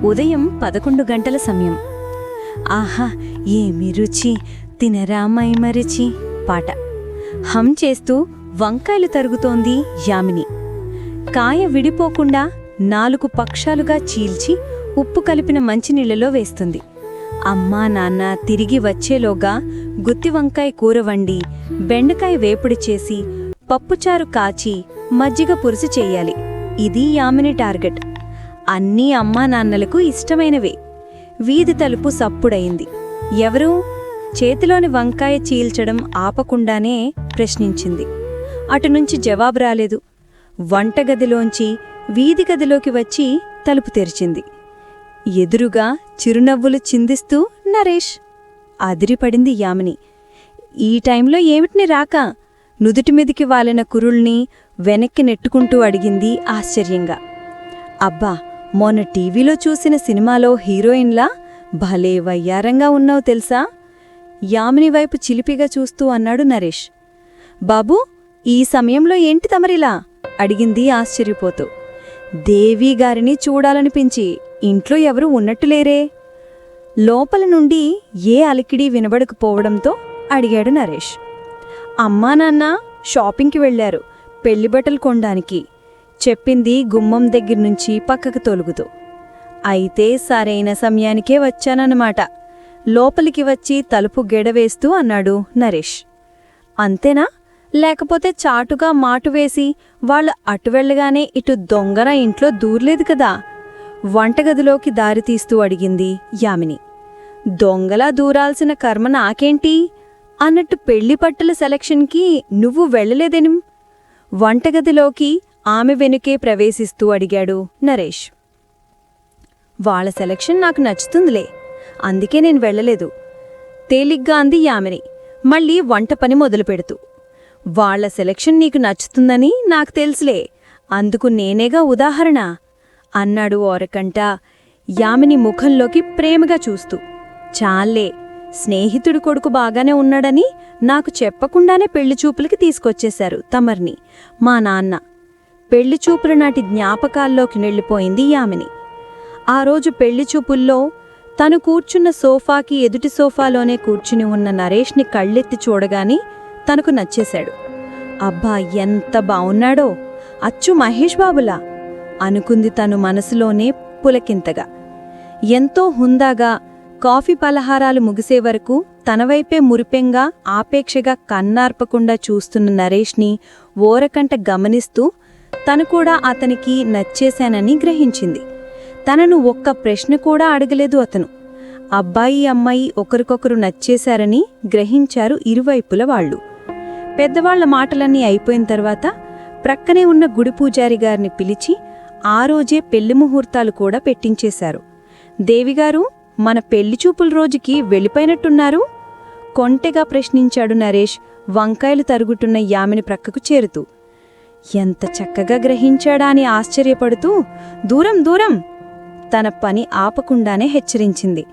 ఉదయం 11 గంటల సమయం. ఆహా, ఏమి రుచి, తినరా మైమరిచి పాట హమ్ చేస్తూ వంకాయలు తరుగుతోంది యామిని. కాయ విడిపోకుండా 4 పక్షాలుగా చీల్చి ఉప్పు కలిపిన మంచినీళ్లలో వేస్తుంది. అమ్మా నాన్న తిరిగి వచ్చేలోగా గుత్తి వంకాయ కూర వండి, బెండకాయ వేపుడి చేసి, పప్పుచారు కాచి, మజ్జిగ పులుసు చెయ్యాలి. ఇది యామిని టార్గెట్. అన్నీ అమ్మా నాన్నలకు ఇష్టమైనవే. వీధి తలుపు సప్పుడయింది. ఎవరు? చేతిలోని వంకాయ చీల్చడం ఆపకుండానే ప్రశ్నించింది. అటునుంచి జవాబు రాలేదు. వంటగదిలోంచి వీధి గదిలోకి వచ్చి తలుపు తెరిచింది. ఎదురుగా చిరునవ్వులు చిందిస్తూ నరేష్. అదిరిపడింది యామిని. ఈ టైంలో ఏమిటిని రాక? నుదుటిమీదికి వాలిన కురుల్ని వెనక్కి నెట్టుకుంటూ అడిగింది ఆశ్చర్యంగా. అబ్బా, మొన్న టీవీలో చూసిన సినిమాలో హీరోయిన్లా భలే వయ్యారంగా ఉన్నావు తెలుసా? యామిని వైపు చిలిపిగా చూస్తూ అన్నాడు నరేష్. బాబూ, ఈ సమయంలో ఏంటి తమరిలా? అడిగింది ఆశ్చర్యపోతూ. దేవీగారిని చూడాలనిపించి ఇంట్లో ఎవరూ ఉన్నట్టులేరే. లోపల నుండి ఏ అలికిడి వినబడకపోవడంతో అడిగాడు నరేష్. అమ్మా నాన్న షాపింగ్కి వెళ్లారు, పెళ్లిబట్టలు కొనడానికి చెప్పింది గుమ్మం దగ్గర్నుంచి పక్కకు తొలుగుతూ. అయితే సరైన సమయానికే వచ్చానన్నమాట. లోపలికి వచ్చి తలుపు గెడవేస్తూ అన్నాడు నరేష్. అంతేనా? లేకపోతే చాటుగా మాటువేసి వాళ్ళు అటు వెళ్ళగానే ఇటు దొంగన ఇంట్లో దూర్లేదు కదా? వంటగదిలోకి దారితీస్తూ అడిగింది యామిని. దొంగలా దూరాల్సిన కర్మ నాకేంటి అన్నట్టు పెళ్లి పట్టల సెలక్షన్కి నువ్వు వెళ్ళలేదెనిం? వంటగదిలోకి ఆమె వెనుకే ప్రవేశిస్తూ అడిగాడు నరేష్. వాళ్ళ సెలక్షన్ నాకు నచ్చుతుందిలే, అందుకే నేను వెళ్ళలేదు తేలిగ్గా అంది యామిని, మళ్ళీ వంట పని మొదలుపెడుతూ. వాళ్ల సెలక్షన్ నీకు నచ్చుతుందని నాకు తెలుసులే, అందుకు నేనేగా ఉదాహరణ అన్నాడు ఓరకంట యామిని ముఖంలోకి ప్రేమగా చూస్తూ. చాలే, స్నేహితుడి కొడుకు బాగానే ఉన్నాడని నాకు చెప్పకుండానే పెళ్లిచూపులకి తీసుకొచ్చేశారు తమర్ని మా నాన్న. పెళ్లిచూపుల నాటి జ్ఞాపకాల్లోకి నెళ్ళిపోయింది యామిని. ఆ రోజు పెళ్లిచూపుల్లో తను కూర్చున్న సోఫాకి ఎదుటి సోఫాలోనే కూర్చుని ఉన్న నరేష్ని కళ్ళెత్తి చూడగాని తనకు నచ్చేశాడు. అబ్బా, ఎంత బావున్నాడో, అచ్చు మహేష్ బాబులా అనుకుంది తను మనసులోనే పులకింతగా. ఎంతో హుందాగా కాఫీ పలహారాలు ముగిసే వరకు తనవైపే మురిపెంగా ఆపేక్షగా కన్నార్పకుండా చూస్తున్న నరేష్ని ఓరకంట గమనిస్తూ తను కూడా అతనికి నచ్చేశానని గ్రహించింది. తనను ఒక్క ప్రశ్న కూడా అడగలేదు అతను. అబ్బాయి అమ్మాయి ఒకరికొకరు నచ్చేశారని గ్రహించారు ఇరువైపుల వాళ్ళు. పెద్దవాళ్ల మాటలన్నీ అయిపోయిన తర్వాత ప్రక్కనే ఉన్న గుడి పూజారి గారిని పిలిచి ఆ రోజే పెళ్లి ముహూర్తాలు కూడా పెట్టించేశారు. దేవిగారు, మన పెళ్లిచూపుల రోజుకి వెళ్ళిపోయినట్టున్నారు కొంటెగా ప్రశ్నించాడు నరేష్ వంకాయలు తరుగుతున్న యామిని ప్రక్కకు చేరుతూ. ఎంత చక్కగా గ్రహించాడా అని ఆశ్చర్యపడుతూ దూరం దూరం తన పని ఆపకుండానే హెచ్చరించింది.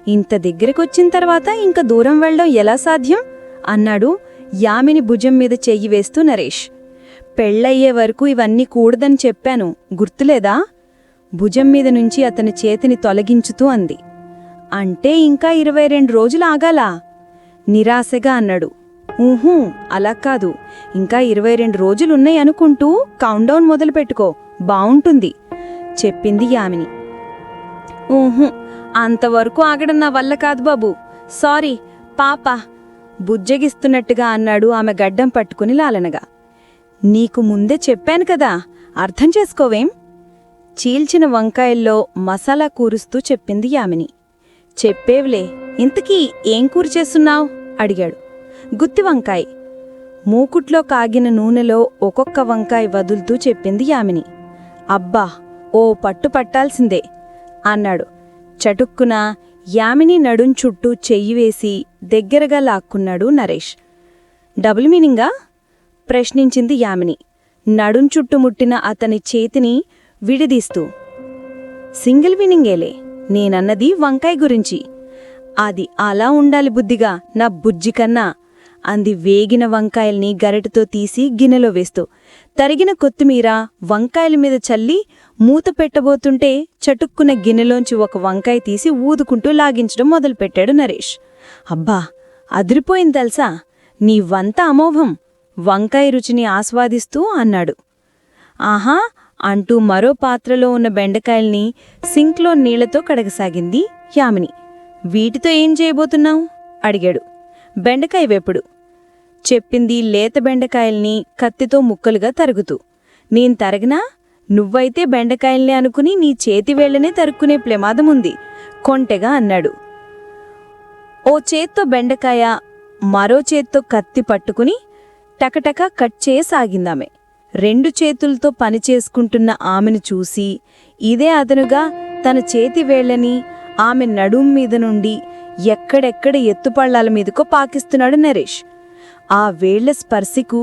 ఇంత దగ్గరకొచ్చిన తర్వాత ఇంక దూరం వెళ్ళడం ఎలా సాధ్యం అన్నాడు యామిని భుజం మీద చెయ్యి వేస్తూ నరేష్. పెళ్ళయ్యే వరకు ఇవన్నీ కూడదని చెప్పాను, గుర్తులేదా? భుజం మీద నుంచి అతని చేతిని తొలగించుతూ అంది. అంటే ఇంకా 22 రోజులు ఆగాలా? నిరాశగా అన్నాడు. ఊహూ, అలా కాదు, ఇంకా 22 రోజులున్నాయి అనుకుంటూ కౌంట్డౌన్ మొదలుపెట్టుకో, బావుంటుంది చెప్పింది యామిని. ఊహూ, అంతవరకు ఆగడం నా వల్ల కాదు బాబూ, సారీ పాప బుజ్జగిస్తున్నట్టుగా అన్నాడు ఆమె గడ్డం పట్టుకుని లాలనగా. నీకు ముందే చెప్పాను కదా, అర్థం చేసుకోవేం? చీల్చిన వంకాయల్లో మసాలా కూరుస్తూ చెప్పింది యామిని. చెప్పేవులే, ఇంతకీ ఏం కూర చేస్తున్నావు అడిగాడు. గుత్తి వంకాయ్. మూకుట్లో కాగిన నూనెలో ఒక్కొక్క వంకాయ వదులుతూ చెప్పింది యామిని. అబ్బా, ఓ పట్టు పట్టాల్సిందే అన్నాడు. చటుక్కున యామిని నడుం చుట్టూ చెయ్యివేసి దగ్గరగా లాక్కున్నాడు నరేష్. డబుల్ మీనింగా ప్రశ్నించింది యామిని నడుం చుట్టుముట్టిన అతని చేతిని విడిదీస్తూ. సింగిల్ మీనింగేలే, నేనన్నది వంకాయ గురించి. అది అలా ఉండాలి బుద్ధిగా నా బుజ్జికన్నా అంది వేగిన వంకాయల్ని గరిటతో తీసి గిన్నెలో వేస్తూ. తరిగిన కొత్తిమీర వంకాయల మీద చల్లి మూత పెట్టబోతుంటే చటుక్కున గిన్నెలోంచి ఒక వంకాయ తీసి ఊదుకుంటూ లాగించడం మొదలుపెట్టాడు నరేష్. అబ్బా, అదిరిపోయింది తెలుసా, నీ వంత అమోఘం, వంకాయ రుచిని ఆస్వాదిస్తూ అన్నాడు. ఆహా అంటూ మరో పాత్రలో ఉన్న బెండకాయల్ని సింక్లో నీళ్లతో కడగసాగింది యామిని. వీటితో ఏం చేయబోతున్నావు అడిగాడు. బెండకాయ వేపుడు చెప్పింది లేత బెండకాయల్ని కత్తితో ముక్కలుగా తరుగుతూ. నేను తరగనా? నువ్వైతే బెండకాయల్ని అనుకుని నీ చేతి వేళ్లనే తరుక్కునే ప్రమాదముంది కొంటెగా అన్నాడు. ఓ చేత్తో బెండకాయ మరో చేత్తో కత్తి పట్టుకుని టకటక కట్ చేయసాగిందామె. 2 చేతులతో పనిచేసుకుంటున్న ఆమెను చూసి ఇదే అదనుగా తన చేతి వేళ్లని ఆమె నడుం మీద నుండి ఎక్కడెక్కడ ఎత్తుపళ్లాల మీదకో పాకిస్తున్నాడు నరేష్. ఆ వేళ్ల స్పర్శకు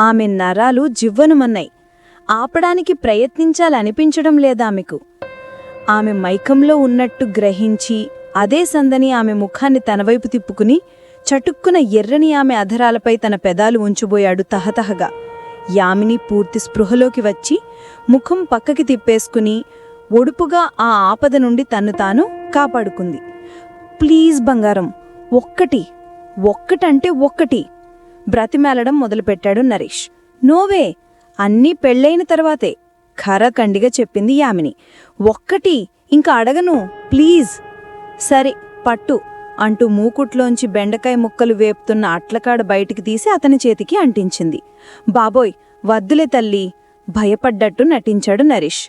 ఆమె నరాలు జివ్వనుమన్నాయి. ఆపడానికి ప్రయత్నించాలనిపించడం లేదామెకు. ఆమె మైకంలో ఉన్నట్టు గ్రహించి అదే సందని ఆమె ముఖాన్ని తనవైపు తిప్పుకుని చటుక్కున ఎర్రని ఆమె అధరాలపై తన పెదాలు ఉంచుబోయాడు తహతహగా. యామిని పూర్తి స్పృహలోకి వచ్చి ముఖం పక్కకి తిప్పేసుకుని ఒడుపుగా ఆ ఆపద నుండి తన్ను తాను కాపాడుకుంది. ప్లీజ్ బంగారం, ఒక్కటంటే ఒక్కటి బ్రతిమేలడం మొదలుపెట్టాడు నరేష్. నోవే, అన్నీ పెళ్ళైన తర్వాతే ఖరకండిగా చెప్పింది యామిని. ఒక్కటి, ఇంకా అడగను, ప్లీజ్. సరే పట్టు అంటూ మూకుట్లోంచి బెండకాయ ముక్కలు వేపుతున్న అట్లకాడ బయటికి తీసి అతని చేతికి అంటించింది. బాబోయ్, వద్దులే తల్లి, భయపడ్డట్టు నటించాడు నరేష్.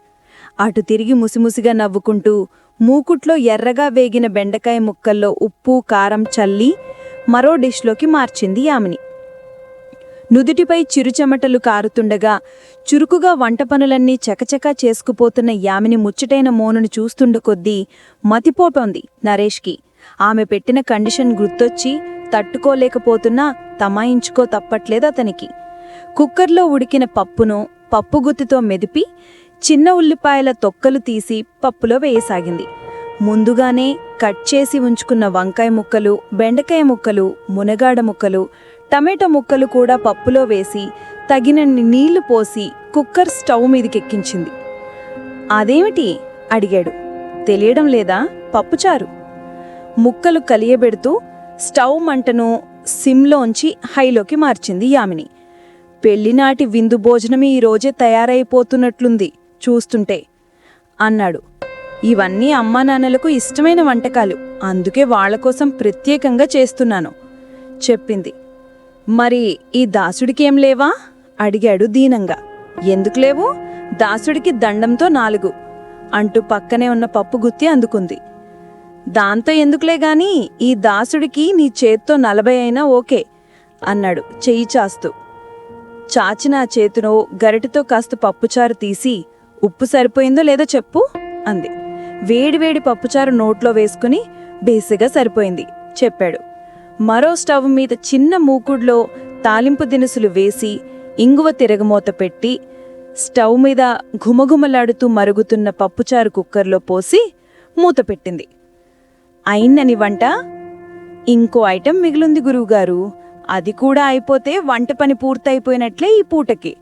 అటు తిరిగి ముసిముసిగా నవ్వుకుంటూ మూకుట్లో ఎర్రగా వేగిన బెండకాయ ముక్కల్లో ఉప్పు కారం చల్లి మరో డిష్లోకి మార్చింది యామిని. నుదుటిపై చిరుచెమటలు కారుతుండగా చురుకుగా వంట పనులన్నీ చకచకా చేసుకుపోతున్న యామిని ముచ్చటైన మోనును చూస్తుండ కొద్దీ మతిపోతోంది నరేష్కి. ఆమె పెట్టిన కండిషన్ గుర్తొచ్చి తట్టుకోలేకపోతున్నా తమాయించుకో తప్పట్లేదు అతనికి. కుక్కర్లో ఉడికిన పప్పును పప్పుగుత్తితో మెదిపి చిన్న ఉల్లిపాయల తొక్కలు తీసి పప్పులో వేయసాగింది. ముందుగానే కట్ చేసి ఉంచుకున్న వంకాయ ముక్కలు, బెండకాయ ముక్కలు, మునగాడ ముక్కలు, టమాటో ముక్కలు కూడా పప్పులో వేసి తగినన్ని నీళ్లు పోసి కుక్కర్ స్టవ్ మీదకెక్కించింది. అదేమిటి అడిగాడు. తెలియడం లేదా? పప్పుచారు. ముక్కలు కలియబెడుతూ స్టవ్ మంటను సిమ్లోంచి హైలోకి మార్చింది యామిని. పెళ్లినాటి విందు భోజనమే ఈరోజే తయారైపోతున్నట్లుంది చూస్తుంటే అన్నాడు. ఇవన్నీ అమ్మానాన్నలకు ఇష్టమైన వంటకాలు, అందుకే వాళ్లకోసం ప్రత్యేకంగా చేస్తున్నాను చెప్పింది. మరి ఈ దాసుడికేం లేవా అడిగాడు దీనంగా. ఎందుకు లేవు? దాసుడికి దండంతో 4 అంటూ పక్కనే ఉన్న పప్పు గుత్తి అందుకుంది. దాంతో ఎందుకులేగాని ఈ దాసుడికి నీ చేత్తో 40 అయినా ఓకే అన్నాడు చెయ్యి చాస్తూ. చాచిన ఆ చేతును గరిటతో కాస్త పప్పుచారు తీసి ఉప్పు సరిపోయిందో లేదో చెప్పు అంది. వేడివేడి పప్పుచారు నోట్లో వేసుకుని బేసిగా సరిపోయింది చెప్పాడు. మరో స్టవ్ మీద చిన్న మూకుడ్లో తాలింపు దినుసులు వేసి ఇంగువ తిరగమూత పెట్టి స్టవ్ మీద ఘుమఘుమలాడుతూ మరుగుతున్న పప్పుచారు కుక్కర్లో పోసి మూత పెట్టింది. అయిందని వంట? ఇంకో ఐటెం మిగిలింది గురువుగారు, అది కూడా అయిపోతే వంట పని పూర్తయిపోయినట్లే ఈ పూటకి.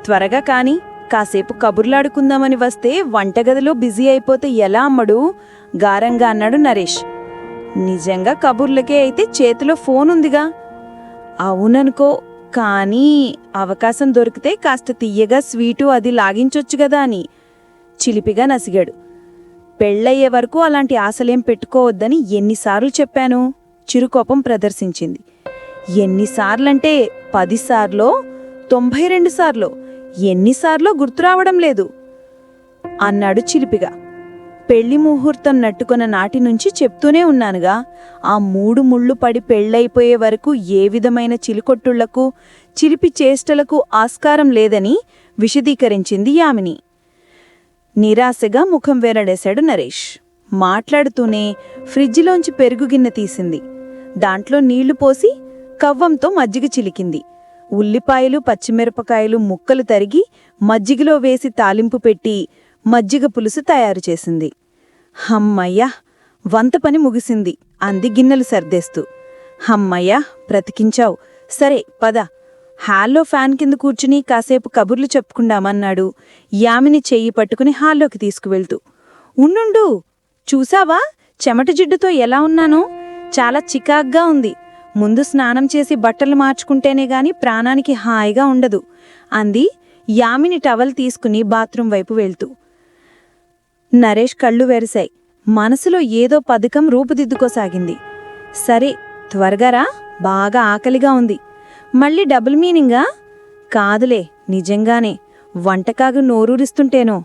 త్వరగా కాని, కాసేపు కబుర్లాడుకుందామని వస్తే వంటగదిలో బిజీ అయిపోతే ఎలా అమ్మడు గారంగా అన్నాడు నరేష్. నిజంగా కబుర్లకే అయితే చేతిలో ఫోన్ ఉందిగా. అవుననుకో, కానీ అవకాశం దొరికితే కాస్త తియ్యగా స్వీటు అది లాగించొచ్చు గదా అని చిలిపిగా నసిగాడు. పెళ్ళయ్యే వరకు అలాంటి ఆశలేం పెట్టుకోవద్దని ఎన్నిసార్లు చెప్పాను చిరుకోపం ప్రదర్శించింది. ఎన్నిసార్లంటే 10 సార్లో 92 సార్లో ఎన్నిసార్లో గుర్తురావడం లేదు అన్నాడు చిలిపిగా. పెళ్లి ముహూర్తం నట్టుకున్న నాటి నుంచి చెప్తూనే ఉన్నానుగా, ఆ 3 ముళ్ళు పడి పెళ్ళైపోయే వరకు ఏ విధమైన చిలికొట్టుళ్లకు చిలిపి చేష్టలకు ఆస్కారం లేదని విశదీకరించింది యామిని. నిరాశగా ముఖం వేరడేశాడు నరేష్. మాట్లాడుతూనే ఫ్రిడ్జిలోంచి పెరుగు గిన్నె తీసింది. దాంట్లో నీళ్లు పోసి కవ్వంతో మజ్జిగ చిలికింది. ఉల్లిపాయలు పచ్చిమిరపకాయలు ముక్కలు తరిగి మజ్జిగలో వేసి తాలింపు పెట్టి మజ్జిగ పులుసు తయారు చేసింది. హమ్మయ్యా, వంత పని ముగిసింది అంది గిన్నెలు సర్దేస్తూ. హమ్మయ్యా, బ్రతికించావు, సరే పద, హాల్లో ఫ్యాన్ కింద కూర్చుని కాసేపు కబుర్లు చెప్పుకుందామన్నాడు యామిని చెయ్యి పట్టుకుని హాల్లోకి తీసుకువెళ్తూ. ఉండు, చూసావా చెమట జిడ్డుతో ఎలా ఉన్నానో? చాలా చికాగ్గా ఉంది. ముందు స్నానం చేసి బట్టలు మార్చుకుంటేనే గాని ప్రాణానికి హాయిగా ఉండదు అంది యామిని టవల్ తీసుకుని బాత్రూం వైపు వెళ్తూ. నరేష్ కళ్ళు వెరిశాయి. మనసులో ఏదో పథకం రూపుదిద్దుకోసాగింది. సరే త్వరగారా, బాగా ఆకలిగా ఉంది. మళ్ళీ డబుల్ మీనింగా? కాదులే, నిజంగానే. వంటకాగు నోరూరిస్తుంటేనో.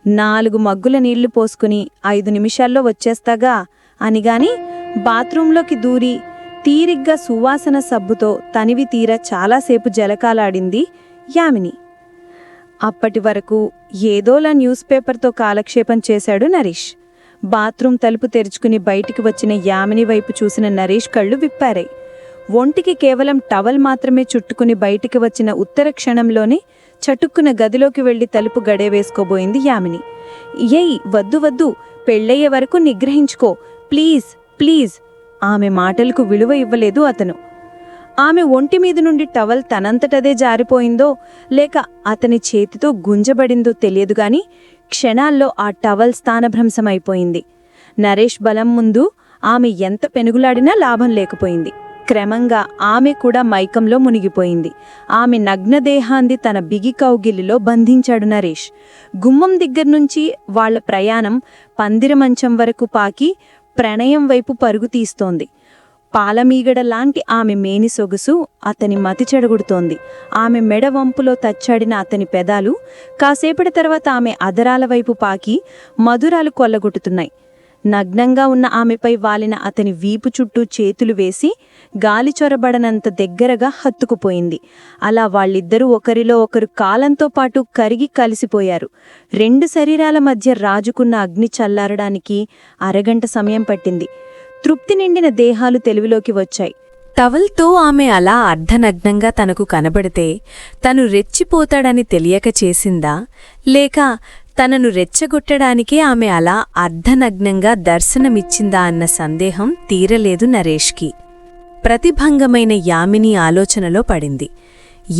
4 మగ్గుల నీళ్లు పోసుకుని 5 నిమిషాల్లో వచ్చేస్తాగా అనిగాని బాత్రూంలోకి దూరి తీరిగ్గా సువాసన సబ్బుతో తనివి తీర చాలాసేపు జలకాలాడింది యామిని. అప్పటి వరకు ఏదోలా న్యూస్ పేపర్తో కాలక్షేపం చేశాడు నరేష్. బాత్రూం తలుపు తెరుచుకుని బయటికి వచ్చిన యామిని వైపు చూసిన నరేష్ కళ్ళు విప్పారాయి. ఒంటికి కేవలం టవల్ మాత్రమే చుట్టుకుని బయటికి వచ్చిన ఉత్తర క్షణంలోనే చటుక్కున గదిలోకి వెళ్లి తలుపు గడేవేసుకోబోయింది యామిని. ఏయ్ వద్దు, పెళ్ళయ్యే వరకు నిగ్రహించుకో, ప్లీజ్ ప్లీజ్. ఆమె మాటలకు విలువ ఇవ్వలేదు అతను. ఆమె ఒంటి మీద నుండి టవల్ తనంతటదే జారిపోయిందో లేక అతని చేతితో గుంజబడిందో తెలియదుగాని క్షణాల్లో ఆ టవల్ స్థానభ్రంశమైపోయింది. నరేష్ బలం ముందు ఆమె ఎంత పెనుగులాడినా లాభం లేకపోయింది. క్రమంగా ఆమె కూడా మైకంలో మునిగిపోయింది. ఆమె నగ్నదేహాంది తన బిగి కౌగిలిలో బంధించాడు నరేష్. గుమ్మం దగ్గర్నుంచి వాళ్ల ప్రయాణం పందిరమంచం వరకు పాకి ప్రణయం వైపు పరుగు తీస్తోంది. పాలమీగడలాంటి ఆమె మేని సొగసు అతని మతి చెడగొడుతోంది. ఆమె మెడవంపులో తచ్చాడిన అతని పెదాలు కాసేపటి తర్వాత ఆమె అదరాల వైపు పాకి మధురాలు కొల్లగొట్టుతున్నాయి. నగ్నంగా ఉన్న ఆమెపై వాలిన అతని వీపు చుట్టూ చేతులు వేసి గాలి చొరబడనంత దగ్గరగా హత్తుకుపోయింది. అలా వాళ్ళిద్దరూ ఒకరిలో ఒకరు కాలంతో పాటు కరిగి కలిసిపోయారు. 2 శరీరాల మధ్య రాజుకున్న అగ్ని చల్లారడానికి అరగంట సమయం పట్టింది. తృప్తి నిండిన దేహాలు తెలివిలోకి వచ్చాయి. టవల్తో ఆమె అలా అర్ధనగ్నంగా తనకు కనబడితే తను రెచ్చిపోతాడని తెలియక చేసిందా, లేక తనను రెచ్చగొట్టడానికే ఆమె అలా అర్ధనగ్నంగా దర్శనమిచ్చిందా అన్న సందేహం తీరలేదు నరేష్కి. ప్రతిభంగమైన యామిని ఆలోచనలో పడింది.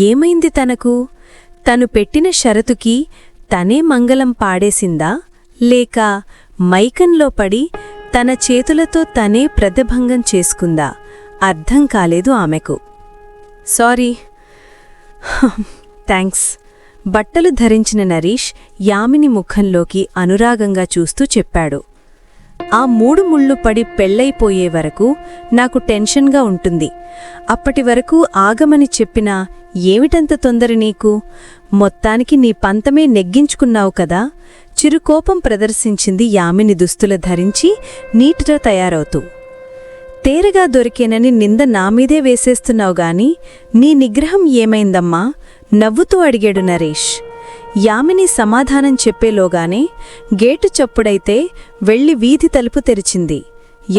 ఏమైంది తనకు? తను పెట్టిన షరతుకి తనే మంగళం పాడేసిందా, లేక మైకంలో పడి తన చేతులతో తనే ప్రతిభంగం చేసుకుందా? అర్థం కాలేదు ఆమెకు. Sorry, thanks. బట్టలు ధరించిన నరేష్ యామిని ముఖంలోకి అనురాగంగా చూస్తూ చెప్పాడు. ఆ 3 ముళ్ళు పడి పెళ్ళైపోయే వరకు నాకు టెన్షన్గా ఉంటుంది. అప్పటి వరకు ఆగమని చెప్పినా ఏమిటంత తొందర నీకు? మొత్తానికి నీ పంతమే నెగ్గించుకున్నావు కదా? చిరుకోపం ప్రదర్శించింది యామిని దుస్తుల ధరించి నీటితో తయారవుతూ. తేరగా దొరికేనని నింద నామీదే వేసేస్తున్నావు గాని నీ నిగ్రహం ఏమైందమ్మా? నవ్వుతూ అడిగాడు నరేష్. యామిని సమాధానం చెప్పేలోగానే గేటు చప్పుడైతే వెళ్లి వీధి తలుపు తెరిచింది.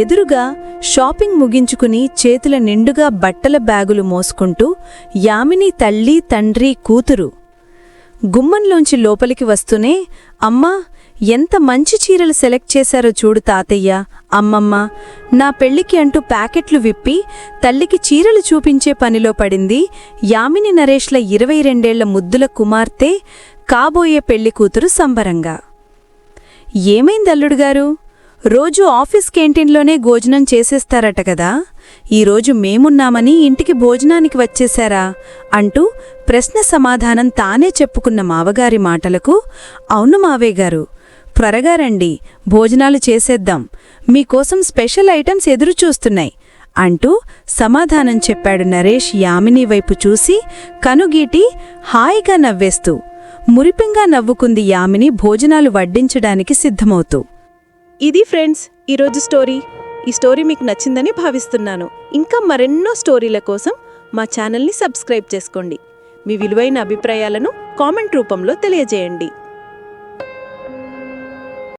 ఎదురుగా షాపింగ్ ముగించుకుని చేతుల నిండుగా బట్టల బ్యాగులు మోసుకుంటూ యామిని తల్లి, తండ్రి, కూతురు గుమ్మంలోంచి లోపలికి వస్తూనే, అమ్మా, ఎంత మంచి చీరలు సెలెక్ట్ చేశారో చూడు తాతయ్య, అమ్మమ్మ, నా పెళ్లికి అంటూ ప్యాకెట్లు విప్పి తల్లికి చీరలు చూపించే పనిలో పడింది యామిని నరేష్ల 22 ముద్దుల కుమార్తె, కాబోయే పెళ్లి కూతురు సంబరంగా. ఏమైందల్లుడుగారు? రోజూ ఆఫీస్ క్యాంటీన్లోనే భోజనం చేసేస్తారట కదా, ఈరోజు మేమున్నామని ఇంటికి భోజనానికి వచ్చేశారా అంటూ ప్రశ్న సమాధానం తానే చెప్పుకున్న మావగారి మాటలకు, అవును మావేగారు, త్వరగా రండి, భోజనాలు చేసేద్దాం, మీకోసం స్పెషల్ ఐటమ్స్ ఎదురుచూస్తున్నాయి అంటూ సమాధానం చెప్పాడు నరేష్ యామిని వైపు చూసి కనుగీటి హాయిగా నవ్వేస్తూ. మురిపింగా నవ్వుకుంది యామిని భోజనాలు వడ్డించడానికి సిద్ధమవుతూ. ఇది ఫ్రెండ్స్ ఈరోజు స్టోరీ. ఈ స్టోరీ మీకు నచ్చిందని భావిస్తున్నాను. ఇంకా మరెన్నో స్టోరీల కోసం మా ఛానల్ని సబ్స్క్రైబ్ చేసుకోండి. మీ విలువైన అభిప్రాయాలను కామెంట్ రూపంలో తెలియజేయండి.